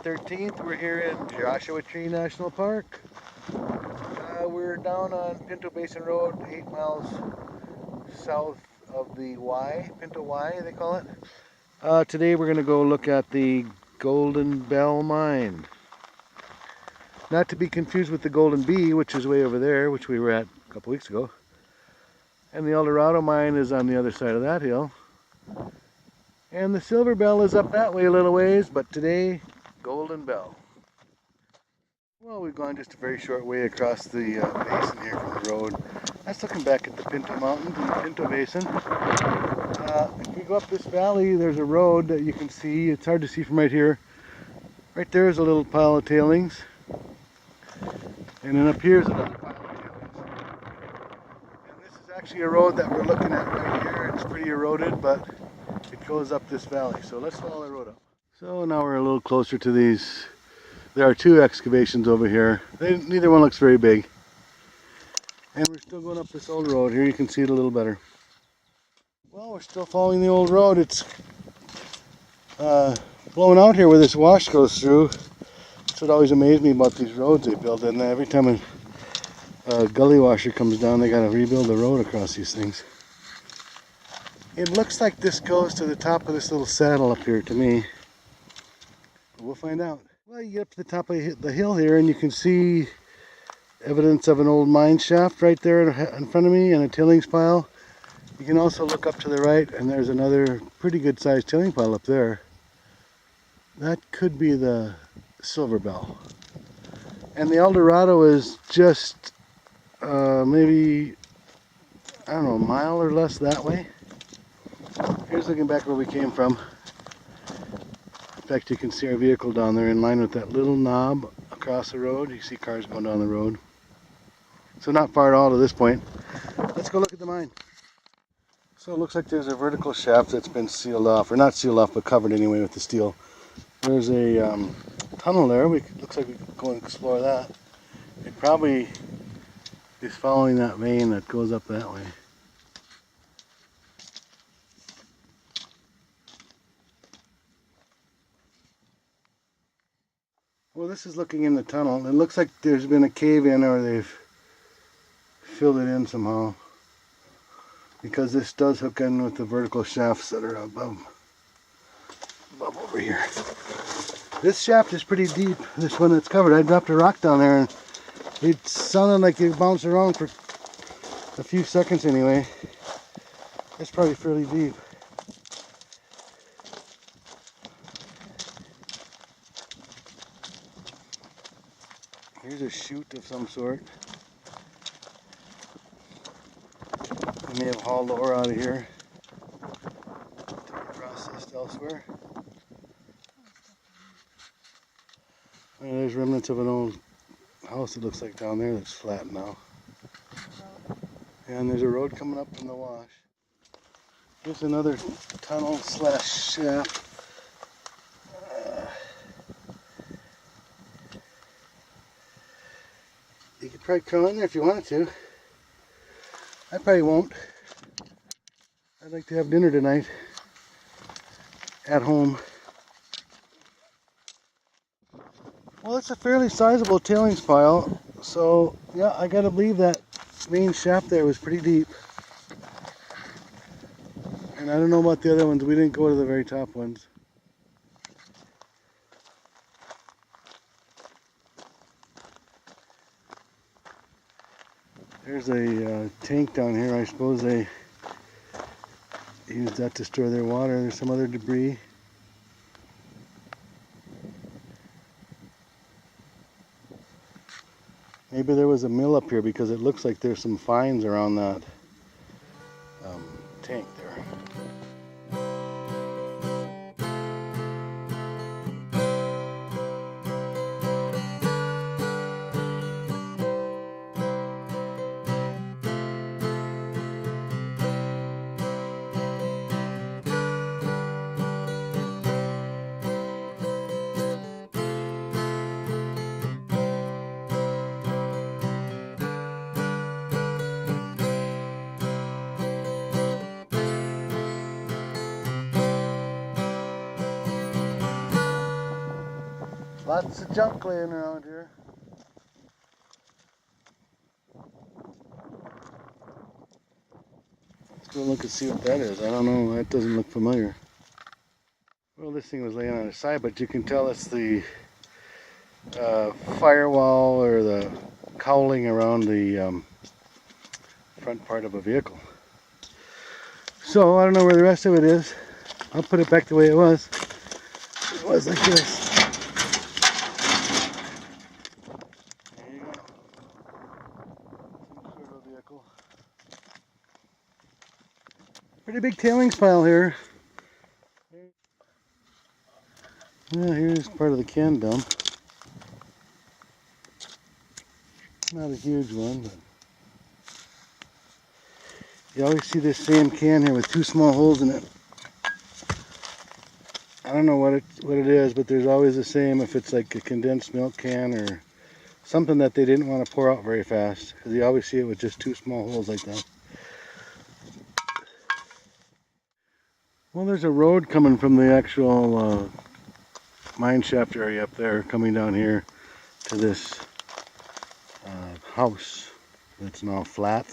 13th. We're here in Joshua Tree National Park. We're down on Pinto Basin Road, 8 miles south of the Wye, Pinto Wye they call it. Today we're going to go look at the Golden Bell Mine. Not to be confused with the Golden Bee, which is way over there, which we were at a couple weeks ago. And the El Dorado mine is on the other side of that hill. And the Silver Bell is up that way a little ways, but today, Golden Bell. Well, we've gone just a very short way across the basin here from the road. That's looking back at the Pinto Mountains and the Pinto Basin. If we go up this valley, there's a road that you can see. It's hard to see from right here. Right there is a little pile of tailings. And then up here is another pile of tailings. And this is actually a road that we're looking at right here. It's pretty eroded, but it goes up this valley. So let's follow the road up. So now we're a little closer to these. There are two excavations over here. Neither one looks very big. And we're still going up this old road. Here you can see it a little better. Well, we're still following the old road. It's blowing out here where this wash goes through. That's what always amazed me about these roads they build. And every time a gully washer comes down, they got to rebuild the road across these things. It looks like this goes to the top of this little saddle up here to me. But we'll find out. Well, you get up to the top of the hill here and you can see evidence of an old mine shaft right there in front of me and a tailings pile. You can also look up to the right and there's another pretty good sized tailing pile up there. That could be the Silver Bell. And the El Dorado is just maybe, I don't know, a mile or less that way. Here's looking back where we came from. In fact, you can see our vehicle down there in line with that little knob across the road. You see cars going down the road. So not far at all to this point. Let's go look at the mine. So it looks like there's a vertical shaft that's been sealed off, or not sealed off, but covered anyway with the steel. There's a tunnel there. Looks like we could go and explore that. It probably is following that vein that goes up that way. Well, this is looking in the tunnel. It looks like there's been a cave in or they've filled it in somehow. Because this does hook in with the vertical shafts that are above over here. This shaft is pretty deep, this one that's covered. I dropped a rock down there and it sounded like it bounced around for a few seconds anyway. It's probably fairly deep. Here's a chute of some sort. We may have hauled the ore out of here to be processed elsewhere. And there's remnants of an old house, it looks like, down there that's flat now. And there's a road coming up from the wash. Here's another tunnel slash shaft. You could probably crawl in there if you wanted to. I probably won't. I'd like to have dinner tonight at home. Well, it's a fairly sizable tailings pile, so yeah, I gotta believe that main shaft there was pretty deep. And I don't know about the other ones. We didn't go to the very top ones. There's a tank down here. I suppose they use that to store their water. There's some other debris. Maybe there was a mill up here because it looks like there's some fines around that tank there. Lots of junk laying around here. Let's go look and see what that is. I don't know, that doesn't look familiar. Well, this thing was laying on its side, but you can tell it's the firewall or the cowling around the front part of a vehicle. So I don't know where the rest of it is. I'll put it back the way it was. It was like this. There you go. Some sort of vehicle. Pretty big tailings pile here. Yeah, here's part of the can dump. Not a huge one, but you always see this same can here with two small holes in it. I don't know what it is, but there's always the same if it's like a condensed milk can or something that they didn't want to pour out very fast, because you always see it with just two small holes like that. Well, there's a road coming from the actual mine shaft area up there, coming down here to this house that's now flat.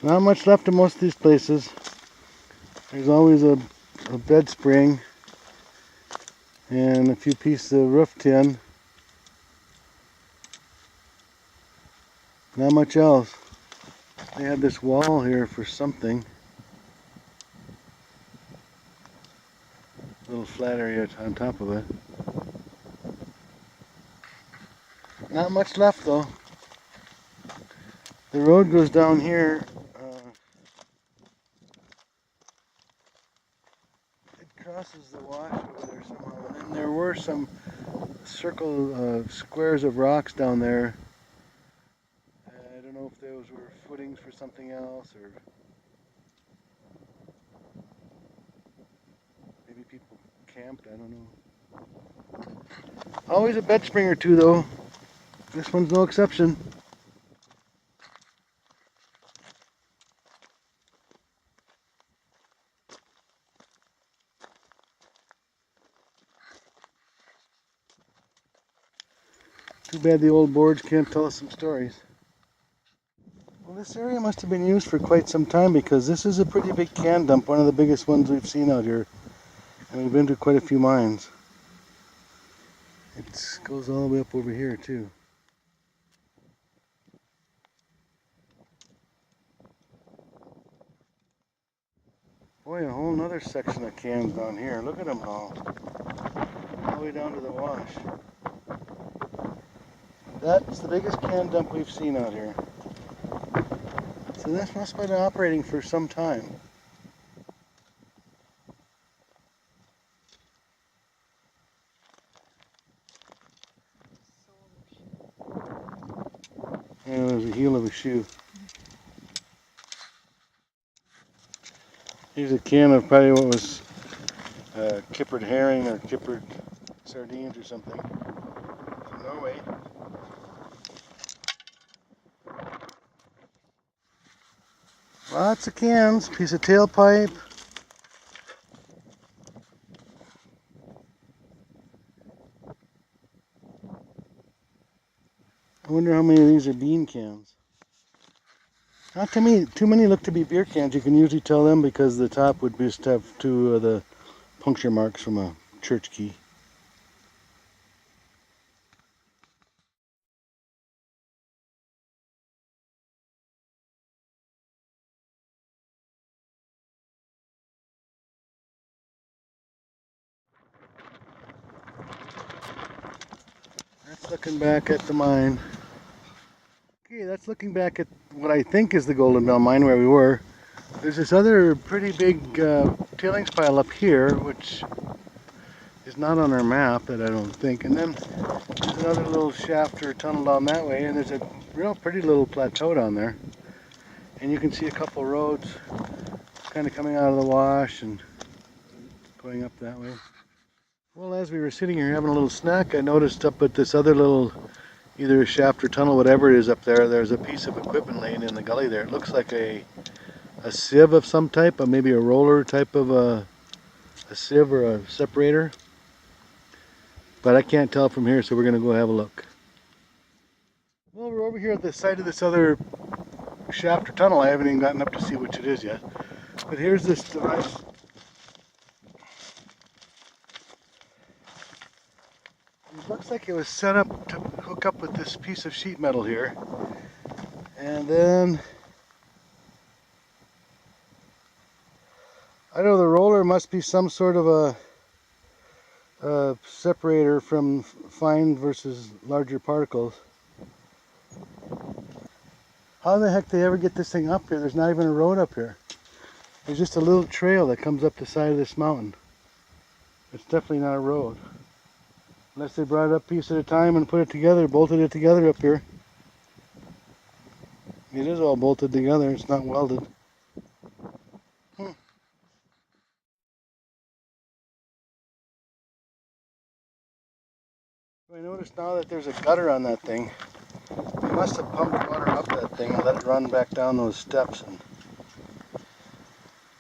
Not much left in most of these places. There's always a bed spring and a few pieces of roof tin. Not much else. They had this wall here for something. A little flat area on top of it. Not much left though. The road goes down here. It crosses the wash over there somehow. And then there were some circle squares of rocks down there. I don't know if those were footings for something else, or maybe people camped, I don't know. Always a bed spring or two though. This one's no exception. Too bad the old boards can't tell us some stories. Well, this area must have been used for quite some time, because this is a pretty big can dump, one of the biggest ones we've seen out here. And we've been to quite a few mines. It goes all the way up over here too. Boy, a whole nother section of cans down here. Look at them all the way down to the wash. That's the biggest can dump we've seen out here. So this must have been operating for some time. Yeah, there's the heel of a shoe. Here's a can of probably what was kippered herring or kippered sardines or something from Norway. Lots of cans, piece of tailpipe. I wonder how many of these are bean cans. Not to me, too many look to be beer cans. You can usually tell them because the top would just have two of the puncture marks from a church key. That's looking back at the mine. Okay, that's looking back at what I think is the Golden Bell mine where we were. There's this other pretty big tailings pile up here, which is not on our map, that I don't think. And then there's another little shaft or tunnel down that way, and there's a real pretty little plateau down there. And you can see a couple roads kind of coming out of the wash and going up that way. Well, as we were sitting here having a little snack, I noticed up at this other little, either a shaft or tunnel, whatever it is up there, there's a piece of equipment laying in the gully there. It looks like a sieve of some type, or maybe a roller type of a sieve or a separator. but I can't tell from here, so we're going to go have a look. Well, we're over here at the side of this other shaft or tunnel. I haven't even gotten up to see which it is yet. But here's this device. It looks like it was set up to hook up with this piece of sheet metal here. And then, I don't know, the roller must be some sort of a separator from fine versus larger particles. How the heck they ever get this thing up here? There's not even a road up here. There's just a little trail that comes up the side of this mountain. It's definitely not a road. Unless they brought it up piece at a time and put it together, bolted it together up here. It is all bolted together, it's not welded. I notice now that there's a gutter on that thing. They must have pumped water up that thing and let it run back down those steps. And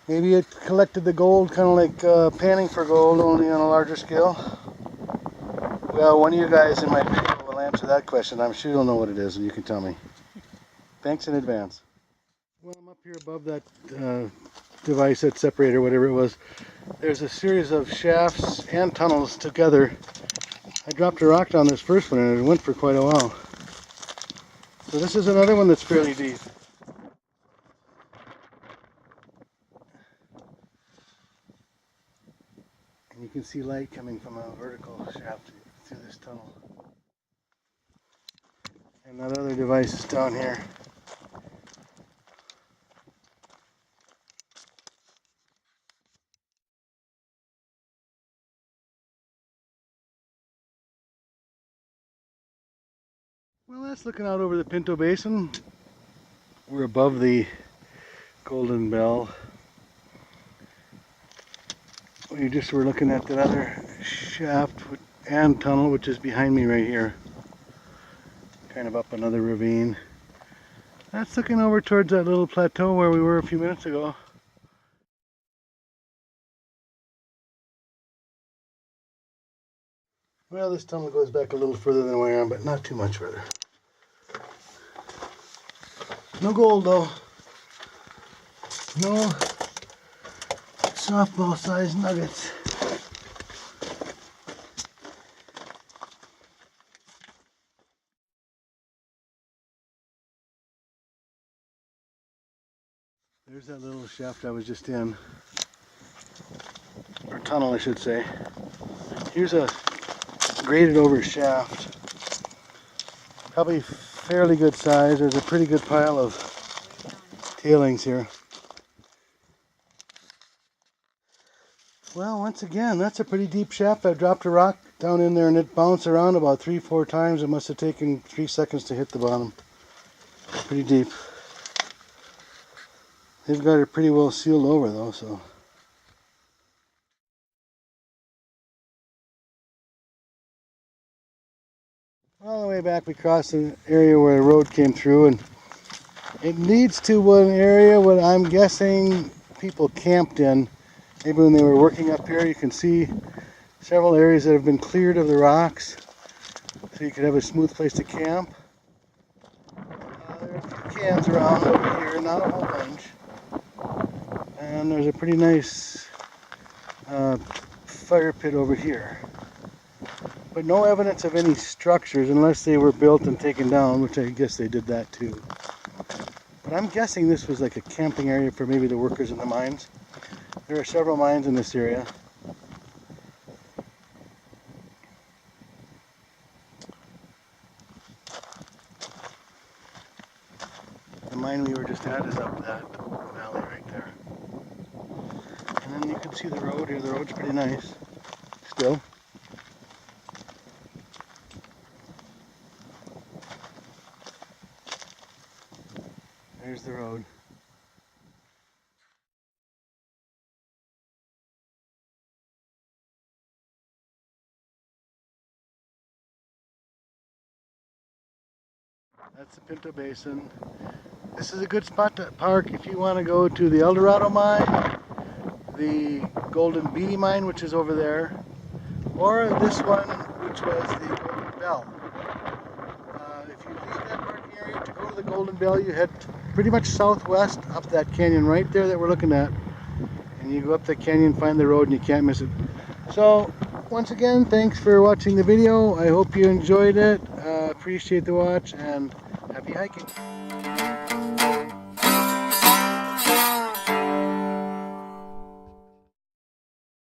maybe it collected the gold, kind of like panning for gold, only on a larger scale. Well, one of you guys in my video will answer that question. I'm sure you'll know what it is and you can tell me. Thanks in advance. Well, I'm up here above that device, that separator, whatever it was. There's a series of shafts and tunnels together. I dropped a rock down this first one and it went for quite a while. So this is another one that's fairly deep. And you can see light coming from a vertical shaft through this tunnel. And that other device is down here. Well, that's looking out over the Pinto Basin. We're above the Golden Bell. We just were looking at that other shaft and tunnel, which is behind me right here. Kind of up another ravine. That's looking over towards that little plateau where we were a few minutes ago. Well, this tunnel goes back a little further than where I am, but not too much further. No gold though. No softball-sized nuggets. There's that little shaft I was just in. Or tunnel, I should say. Here's a graded over shaft. Probably fairly good size. There's a pretty good pile of tailings here. Well, once again, that's a pretty deep shaft. I dropped a rock down in there and it bounced around about 3-4 times. It must have taken 3 seconds to hit the bottom. Pretty deep. They've got it pretty well sealed over though, so. All the way back we crossed an area where the road came through, and it leads to one area where I'm guessing people camped in. Maybe when they were working up here. You can see several areas that have been cleared of the rocks, so you could have a smooth place to camp. There are a few cans around over here, not a whole bunch. And there's a pretty nice fire pit over here. But no evidence of any structures unless they were built and taken down, which I guess they did that too. But I'm guessing this was like a camping area for maybe the workers in the mines. There are several mines in this area. The mine we were just at is up that valley right there. And then you can see the road here. The road's pretty nice still. There's the road. That's the Pinto Basin. This is a good spot to park if you want to go to the El Dorado mine, the Golden Bee mine, which is over there, or this one, which was the Golden Bell. If you leave that parking area to go to the Golden Bell, you head pretty much southwest up that canyon right there that we're looking at. And you go up the canyon, find the road, and you can't miss it. So, once again, thanks for watching the video. I hope you enjoyed it. Appreciate the watch, and happy hiking.